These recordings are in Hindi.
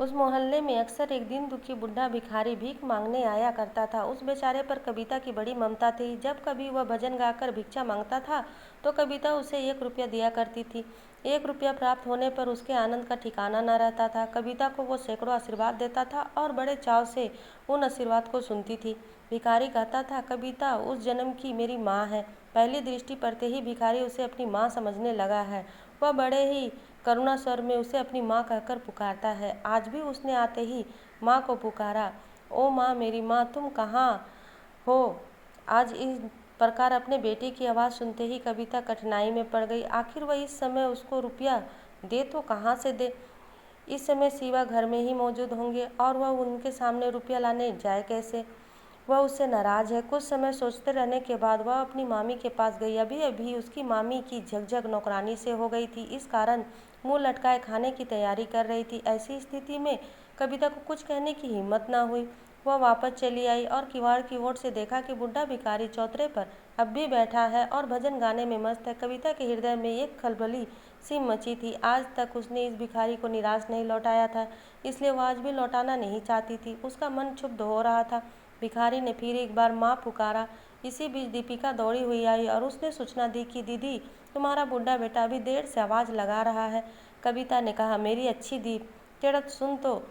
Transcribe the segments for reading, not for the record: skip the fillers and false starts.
उस मोहल्ले में अक्सर एक दिन दुखी बुढ़ा भिखारी भीख मांगने आया करता था। उस बेचारे पर कविता की बड़ी ममता थी। जब कभी वह भजन गाकर भिक्षा मांगता था तो कविता उसे 1 रुपया दिया करती थी। 1 रुपया प्राप्त होने पर उसके आनंद का ठिकाना न रहता था। कविता को वो सैकड़ों आशीर्वाद देता था और बड़े चाव से उन आशीर्वाद को सुनती थी। भिखारी कहता था, कविता उस जन्म की मेरी माँ है। पहली दृष्टि पड़ते ही भिखारी उसे अपनी माँ समझने लगा है। वह बड़े ही करुणा स्वर में उसे अपनी माँ कहकर पुकारता है। आज भी उसने आते ही माँ को पुकारा, ओ माँ, मेरी माँ, तुम कहाँ हो। आज इस प्रकार अपने बेटे की आवाज़ सुनते ही कविता कठिनाई में पड़ गई। आखिर वह इस समय उसको रुपया दे तो कहाँ से दे। इस समय शिवा घर में ही मौजूद होंगे और वह उनके सामने रुपया लाने जाए कैसे। वह उससे नाराज है। कुछ समय सोचते रहने के बाद वह अपनी मामी के पास गई। अभी अभी उसकी मामी की झकझक नौकरानी से हो गई थी। इस कारण मुंह लटकाए खाने की तैयारी कर रही थी। ऐसी स्थिति में कविता को कुछ कहने की हिम्मत न हुई। वह वापस चली आई और किवाड़ की ओर से देखा कि बुढ़ा भिखारी चौतरे पर अब भी बैठा है और भजन गाने में मस्त है। कविता के हृदय में एक खलबली सी मची थी। आज तक उसने इस भिखारी को निराश नहीं लौटाया था, इसलिए वह आज भी लौटाना नहीं चाहती थी। उसका मन क्षुब्ध हो रहा था। भिखारी ने फिर एक बार माँ पुकारा। इसी बीच दीपिका दौड़ी हुई आई और उसने सूचना दी कि दीदी, तुम्हारा बुढ़ा बेटा अभी देर से आवाज़ लगा रहा है। कविता ने कहा, मेरी अच्छी दीप, जरा सुन तो।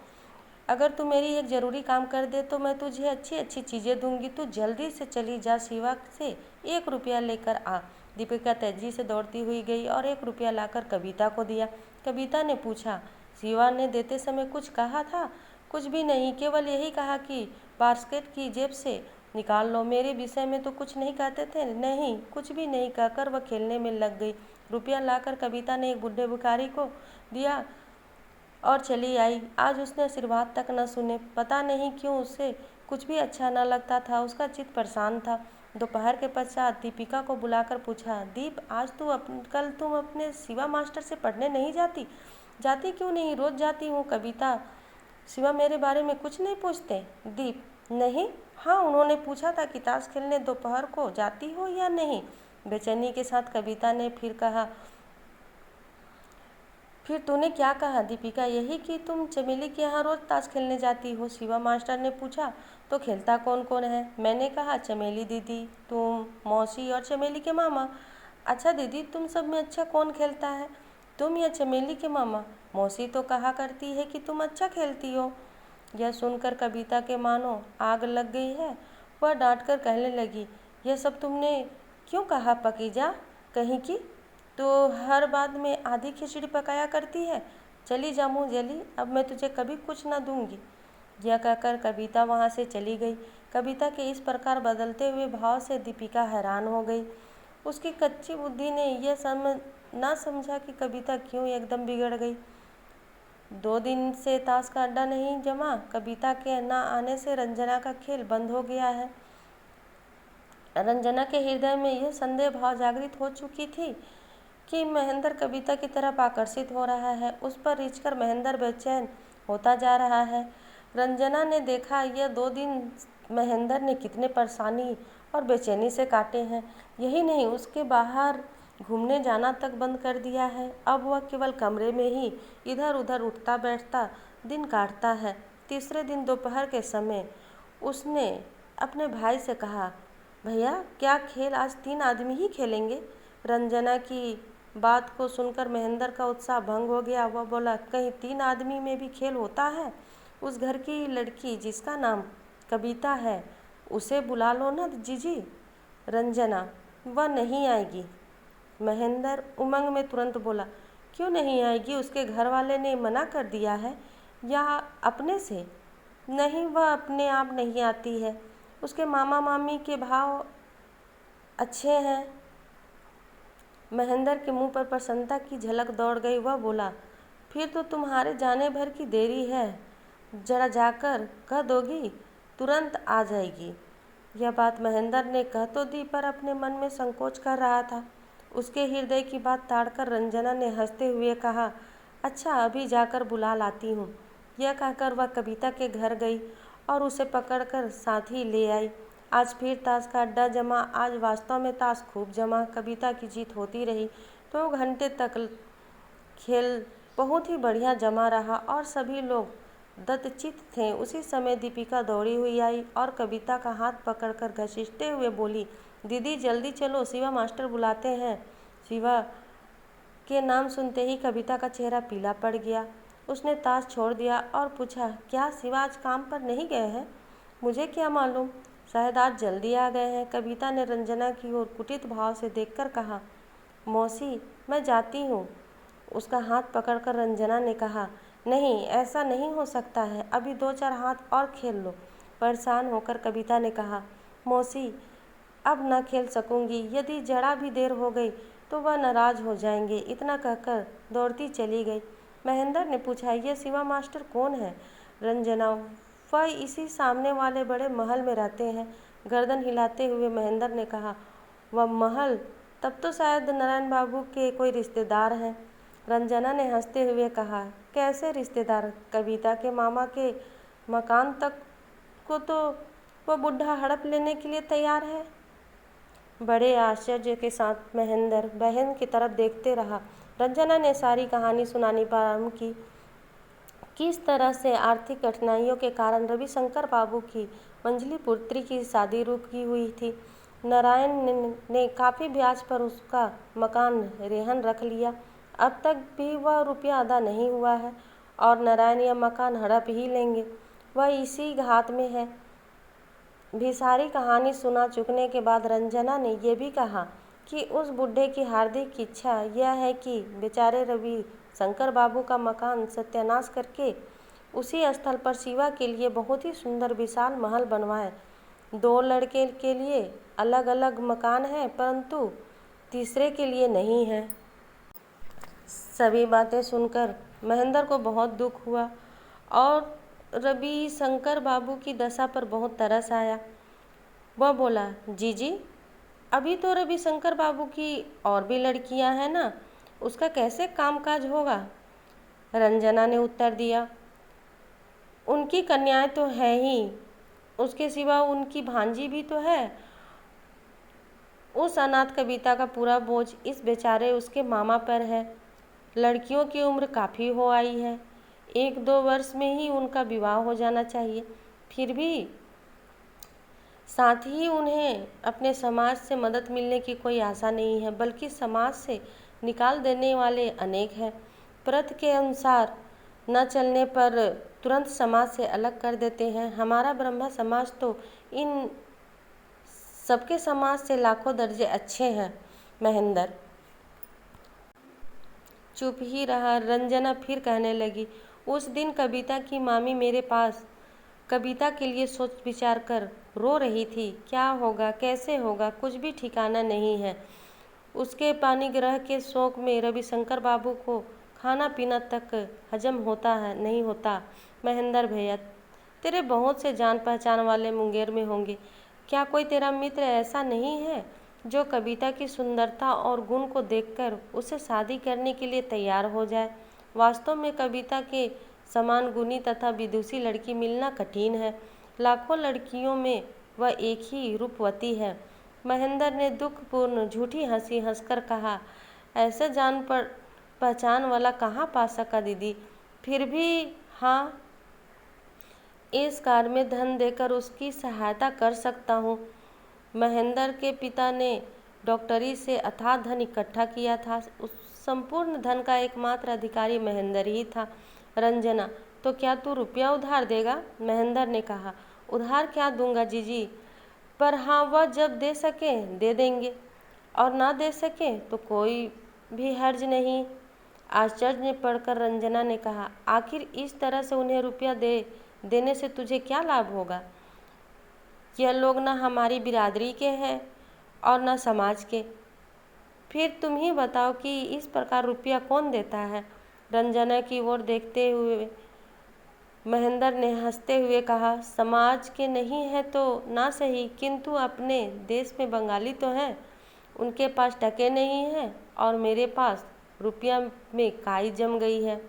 अगर तू मेरी एक ज़रूरी काम कर दे तो मैं तुझे अच्छी अच्छी चीज़ें दूंगी। तू जल्दी से चली जा, शिवा से 1 रुपया लेकर आ। दीपिका तेजी से दौड़ती हुई गई और 1 रुपया लाकर कविता को दिया। कविता ने पूछा, शिवा ने देते समय कुछ कहा था? कुछ भी नहीं, केवल यही कहा कि बास्केट की जेब से निकाल लो। मेरे विषय में तो कुछ नहीं कहते थे? नहीं, कुछ भी नहीं कहकर वह खेलने में लग गई। रुपया लाकर कविता ने एक बुढ़े भिखारी को दिया और चली आई। आज उसने आशीर्वाद तक न सुने। पता नहीं क्यों उसे कुछ भी अच्छा न लगता था। उसका चित्त परेशान था। दोपहर के पश्चात दीपिका को बुलाकर पूछा, दीप, आज कल तुम अपने शिवा मास्टर से पढ़ने नहीं जाती? जाती क्यों नहीं, रोज जाती हूँ। कविता, शिवा मेरे बारे में कुछ नहीं पूछते? दीप, नहीं। हाँ, उन्होंने पूछा था कि ताश खेलने दोपहर को जाती हो या नहीं। बेचैनी के साथ कविता ने फिर कहा, फिर तूने क्या कहा? दीपिका, यही कि तुम चमेली के यहाँ रोज ताश खेलने जाती हो। शिवा मास्टर ने पूछा, तो खेलता कौन कौन है? मैंने कहा, चमेली दीदी, तुम, मौसी और चमेली के मामा। अच्छा दीदी, तुम सब में अच्छा कौन खेलता है, तुम या चमेली के मामा? मौसी तो कहा करती है कि तुम अच्छा खेलती हो। यह सुनकर कविता के मानो आग लग गई है। वह डांटकर कहने लगी, यह सब तुमने क्यों कहा पकीजा कहीं की? तो हर बात में आधी खिचड़ी पकाया करती है। चली जा मुँह जली, अब मैं तुझे कभी कुछ न दूंगी। यह कहकर कविता वहाँ से चली गई। कविता के इस प्रकार बदलते हुए भाव से दीपिका हैरान हो गई। उसकी कच्ची बुद्धि ने यह ना समझा कि कविता क्यों एकदम बिगड़ गई। 2 दिन से ताश का अड्डा नहीं जमा। कविता के न आने से रंजना का खेल बंद हो गया है। रंजना के हृदय में यह संदेह भाव जागृत हो चुकी थी कि महेंद्र कविता की तरफ आकर्षित हो रहा है। उस पर रिझकर महेंद्र बेचैन होता जा रहा है। रंजना ने देखा, यह 2 दिन महेंद्र ने कितने परेशानी और बेचैनी से काटे हैं। यही नहीं, उसके बाहर घूमने जाना तक बंद कर दिया है। अब वह केवल कमरे में ही इधर उधर उठता बैठता दिन काटता है। तीसरे दिन दोपहर के समय उसने अपने भाई से कहा, भैया, क्या खेल आज 3 आदमी ही खेलेंगे? रंजना की बात को सुनकर महेंद्र का उत्साह भंग हो गया। वह बोला, कहीं 3 आदमी में भी खेल होता है? उस घर की लड़की जिसका नाम कविता है, उसे बुला लो ना जीजी। रंजना, वह नहीं आएगी। महेंद्र उमंग में तुरंत बोला, क्यों नहीं आएगी? उसके घर वाले ने मना कर दिया है या अपने से? नहीं, वह अपने आप नहीं आती है। उसके मामा मामी के भाव अच्छे हैं। महेंद्र के मुंह पर प्रसन्नता की झलक दौड़ गई। वह बोला, फिर तो तुम्हारे जाने भर की देरी है। जरा जाकर कह दोगी, तुरंत आ जाएगी। यह बात महेंद्र ने कह तो दी, पर अपने मन में संकोच कर रहा था। उसके हृदय की बात ताड़कर रंजना ने हंसते हुए कहा, अच्छा, अभी जाकर बुला लाती हूँ। यह कहकर वह कविता के घर गई और उसे पकड़कर साथ ही ले आई। आज फिर ताश का अड्डा जमा। आज वास्तव में ताश खूब जमा। कविता की जीत होती रही। 2 घंटे तक खेल बहुत ही बढ़िया जमा रहा और सभी लोग दत्तचित्त थे। उसी समय दीपिका दौड़ी हुई आई और कविता का हाथ पकड़कर घसीटते हुए बोली, दीदी जल्दी चलो, शिवा मास्टर बुलाते हैं। शिवा के नाम सुनते ही कविता का चेहरा पीला पड़ गया। उसने ताश छोड़ दिया और पूछा, क्या शिवा आज काम पर नहीं गए हैं? मुझे क्या मालूम, शायद आज जल्दी आ गए हैं। कविता ने रंजना की ओर कुटित भाव से देखकर कहा, मौसी मैं जाती हूँ। उसका हाथ पकड़कर रंजना ने कहा, नहीं ऐसा नहीं हो सकता है, अभी 2-4 हाथ और खेल लो। परेशान होकर कविता ने कहा, मौसी अब न खेल सकूंगी, यदि जरा भी देर हो गई तो वह नाराज हो जाएंगे। इतना कहकर दौड़ती चली गई। महेंद्र ने पूछा, यह शिवा मास्टर कौन है? रंजना, वह इसी सामने वाले बड़े महल में रहते हैं। गर्दन हिलाते हुए महेंद्र ने कहा, वह महल, तब तो शायद नारायण बाबू के कोई रिश्तेदार हैं। रंजना ने हंसते हुए कहा, कैसे रिश्तेदार? कविता के मामा के मकान तक को तो वह बुढ़ा हड़प लेने के लिए तैयार है। बड़े आश्चर्य के साथ महेंद्र बहन की तरफ देखते रहा। रंजना ने सारी कहानी सुनानी प्रारंभ की। किस तरह से आर्थिक कठिनाइयों के कारण रविशंकर बाबू की मंझली पुत्री की शादी रुकी हुई थी। नारायण ने काफ़ी ब्याज पर उसका मकान रेहन रख लिया। अब तक भी वह रुपया अदा नहीं हुआ है और नारायण यह मकान हड़प ही लेंगे, वह इसी घात में है। भी सारी कहानी सुना चुकने के बाद रंजना ने यह भी कहा कि उस बुढ़े की हार्दिक इच्छा यह है कि बेचारे रवि शंकर बाबू का मकान सत्यानाश करके उसी स्थल पर शिवा के लिए बहुत ही सुंदर विशाल महल बनवाए। 2 लड़के के लिए अलग अलग मकान है, परंतु तीसरे के लिए नहीं है। सभी बातें सुनकर महेंद्र को बहुत दुख हुआ और रवि शंकर बाबू की दशा पर बहुत तरस आया। वह बोला, जीजी अभी तो रवि शंकर बाबू की और भी लड़कियां हैं ना, उसका कैसे कामकाज होगा? रंजना ने उत्तर दिया, उनकी कन्याएं तो है ही, उसके सिवा उनकी भांजी भी तो है। उस अनाथ कविता का पूरा बोझ इस बेचारे उसके मामा पर है। लड़कियों की उम्र काफ़ी हो आई है, 1-2 वर्ष में ही उनका विवाह हो जाना चाहिए। फिर भी साथ ही उन्हें अपने समाज से मदद मिलने की कोई आशा नहीं है, बल्कि समाज से निकाल देने वाले अनेक हैं। प्रथा के अनुसार न चलने पर तुरंत समाज से अलग कर देते हैं। हमारा ब्रह्म समाज तो इन सबके समाज से लाखों दर्जे अच्छे हैं। महेंद्र चुप ही रहा। रंजना फिर कहने लगी, उस दिन कविता की मामी मेरे पास कविता के लिए सोच विचार कर रो रही थी। क्या होगा, कैसे होगा, कुछ भी ठिकाना नहीं है। उसके पाणिग्रह के शौक में रविशंकर बाबू को खाना पीना तक हजम होता है नहीं होता। महेंद्र भैया, तेरे बहुत से जान पहचान वाले मुंगेर में होंगे, क्या कोई तेरा मित्र ऐसा नहीं है जो कविता की सुंदरता और गुण को देखकर उसे शादी करने के लिए तैयार हो जाए? वास्तव में कविता के समान गुणी तथा विदुषी लड़की मिलना कठिन है। लाखों लड़कियों में वह एक ही रूपवती है। महेंद्र ने दुखपूर्ण झूठी हंसी हंसकर कहा, ऐसे जान पर पहचान वाला कहाँ पा सका दीदी? फिर भी हाँ, इस कार्य में धन देकर उसकी सहायता कर सकता हूँ। महेंद्र के पिता ने डॉक्टरी से अथाह धन इकट्ठा किया था। उस संपूर्ण धन का एकमात्र अधिकारी महेंद्र ही था। रंजना, तो क्या तू रुपया उधार देगा? महेंद्र ने कहा, उधार क्या दूंगा जीजी, पर हाँ वह जब दे सके दे देंगे और ना दे सके तो कोई भी हर्ज नहीं। आश्चर्य में पड़कर रंजना ने कहा, आखिर इस तरह से उन्हें रुपया देने से तुझे क्या लाभ होगा? यह लोग न हमारी बिरादरी के हैं और न समाज के। फिर तुम ही बताओ कि इस प्रकार रुपया कौन देता है? रंजना की ओर देखते हुए महेंद्र ने हंसते हुए कहा, समाज के नहीं है तो ना सही, किंतु अपने देश में बंगाली तो हैं, उनके पास टके नहीं हैं और मेरे पास रुपया में काई जम गई है।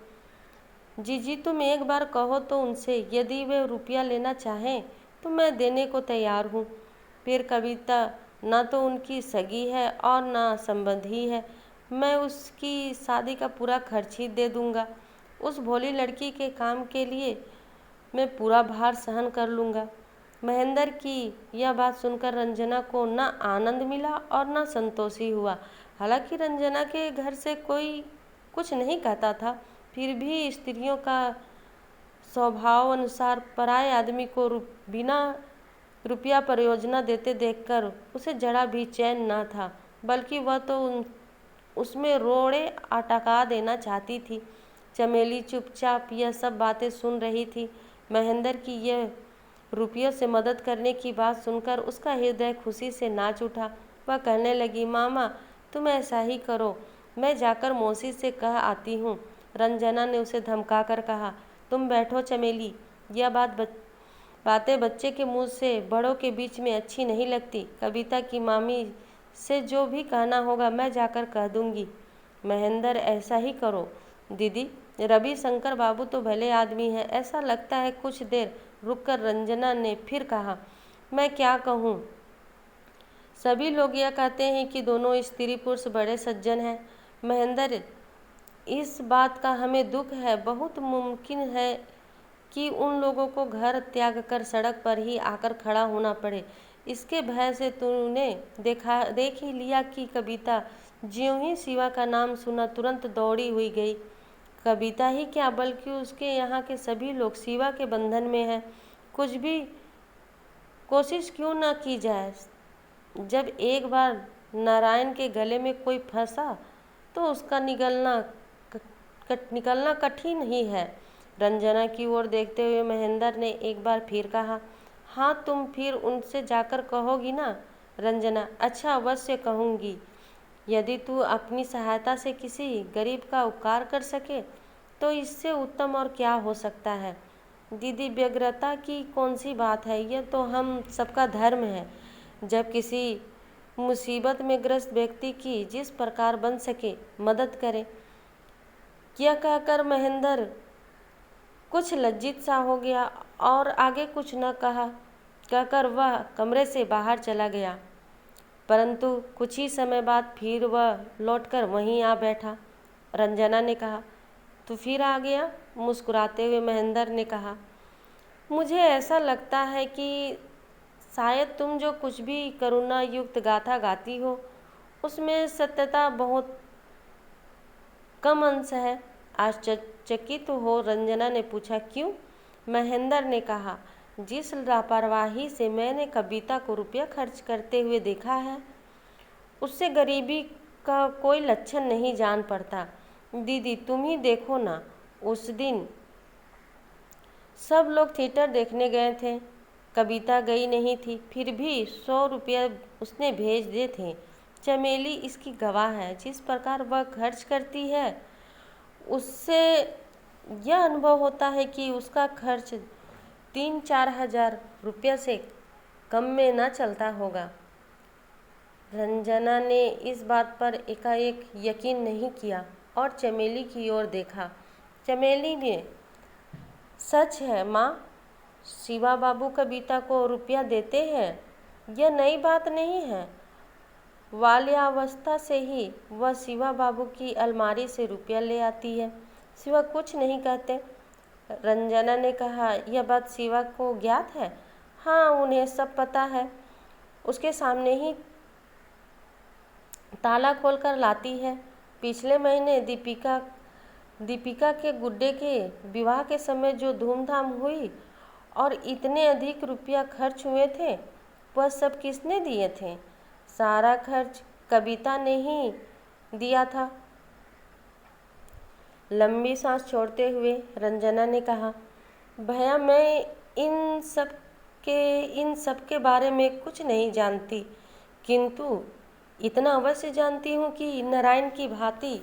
जीजी तुम एक बार कहो तो उनसे, यदि वे रुपया लेना चाहें तो मैं देने को तैयार हूँ। फिर कविता ना तो उनकी सगी है और ना संबंधी है, मैं उसकी शादी का पूरा खर्च ही दे दूँगा। उस भोली लड़की के काम के लिए मैं पूरा भार सहन कर लूँगा। महेंद्र की यह बात सुनकर रंजना को न आनंद मिला और न संतोषी हुआ। हालांकि रंजना के घर से कोई कुछ नहीं कहता था, फिर भी स्त्रियों का स्वभाव अनुसार पराये आदमी को बिना रुपया परियोजना देते देखकर उसे जरा भी चैन न था, बल्कि वह तो उसमें रोड़े अटका देना चाहती थी। चमेली चुपचाप यह सब बातें सुन रही थी। महेंद्र की यह रुपयों से मदद करने की बात सुनकर उसका हृदय खुशी से नाच उठा। वह कहने लगी, मामा तुम ऐसा ही करो, मैं जाकर मौसी से कह आती हूँ। रंजना ने उसे धमकाकर कहा, तुम बैठो चमेली, यह बातें बच्चे के मुंह से बड़ों के बीच में अच्छी नहीं लगती। कविता की मामी से जो भी कहना होगा मैं जाकर कह दूंगी। महेंद्र ऐसा ही करो दीदी, रवि शंकर बाबू तो भले आदमी है, ऐसा लगता है। कुछ देर रुककर रंजना ने फिर कहा, मैं क्या कहूँ, सभी लोग यह कहते हैं कि दोनों स्त्री पुरुष बड़े सज्जन हैं। महेंद्र इस बात का हमें दुख है। बहुत मुमकिन है कि उन लोगों को घर त्याग कर सड़क पर ही आकर खड़ा होना पड़े। इसके भय से तूने देख ही लिया कि कविता ज्यों ही शिवा का नाम सुना तुरंत दौड़ी हुई गई। कविता ही क्या, बल्कि उसके यहाँ के सभी लोग शिवा के बंधन में हैं। कुछ भी कोशिश क्यों ना की जाए, जब एक बार नारायण के गले में कोई फंसा तो उसका निकलना कठिन ही है। रंजना की ओर देखते हुए महेंद्र ने एक बार फिर कहा, हाँ तुम फिर उनसे जाकर कहोगी ना? रंजना, अच्छा अवश्य कहूँगी। यदि तू अपनी सहायता से किसी गरीब का उपकार कर सके तो इससे उत्तम और क्या हो सकता है। दीदी, व्यग्रता की कौन सी बात है, यह तो हम सबका धर्म है। जब किसी मुसीबत में ग्रस्त व्यक्ति की जिस प्रकार बन सके मदद करें। यह कहकर महेंद्र कुछ लज्जित सा हो गया और आगे कुछ न कहकर वह कमरे से बाहर चला गया। परंतु कुछ ही समय बाद फिर वह लौटकर वहीं आ बैठा। रंजना ने कहा, तू फिर आ गया? मुस्कुराते हुए महेंद्र ने कहा, मुझे ऐसा लगता है कि शायद तुम जो कुछ भी करुणा युक्त गाथा गाती हो उसमें सत्यता बहुत कम अंश है। आश्चर्यचकित हो रंजना ने पूछा, क्यों? महेंद्र ने कहा, जिस लापरवाही से मैंने कविता को रुपया खर्च करते हुए देखा है उससे गरीबी का कोई लक्षण नहीं जान पड़ता। दीदी तुम ही देखो ना, उस दिन सब लोग थिएटर देखने गए थे, कविता गई नहीं थी, फिर भी 100 रुपये उसने भेज दिए थे। चमेली इसकी गवाह है। जिस प्रकार वह खर्च करती है उससे यह अनुभव होता है कि उसका खर्च 3-4 हजार रुपये से कम में न चलता होगा। रंजना ने इस बात पर एकाएक यकीन नहीं किया और चमेली की ओर देखा। चमेली ने, सच है माँ, शिवा बाबू कविता को रुपया देते हैं, यह नई बात नहीं है। बाल्यावस्था से ही वह शिवा बाबू की अलमारी से रुपया ले आती है। शिवा कुछ नहीं कहते। रंजना ने कहा, यह बात शिवा को ज्ञात है? हाँ, उन्हें सब पता है। उसके सामने ही ताला खोलकर लाती है। पिछले महीने दीपिका के गुड्डे के विवाह के समय जो धूमधाम हुई और इतने अधिक रुपया खर्च हुए थे, वह सब किसने दिए थे? सारा खर्च कविता ने ही दिया था। लंबी सांस छोड़ते हुए रंजना ने कहा, भैया मैं इन सब के बारे में कुछ नहीं जानती, किंतु इतना अवश्य जानती हूँ कि नारायण की भांति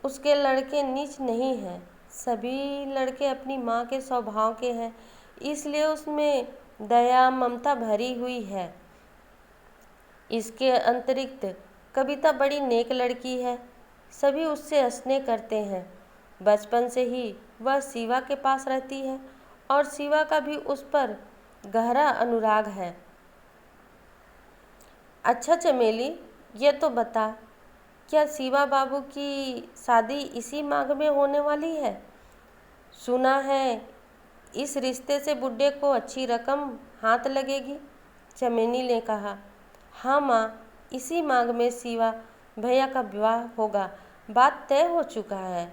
उसके लड़के नीच नहीं हैं। सभी लड़के अपनी माँ के स्वभाव के हैं, इसलिए उसमें दया ममता भरी हुई है। इसके अतिरिक्त कविता बड़ी नेक लड़की है, सभी उससे स्नेह करते हैं। बचपन से ही वह शिवा के पास रहती है और शिवा का भी उस पर गहरा अनुराग है। अच्छा चमेली, ये तो बता, क्या शिवा बाबू की शादी इसी माघ में होने वाली है? सुना है इस रिश्ते से बुड्ढे को अच्छी रकम हाथ लगेगी। चमेली ने कहा। हाँ माँ, इसी मांग में शिवा भैया का विवाह होगा, बात तय हो चुका है।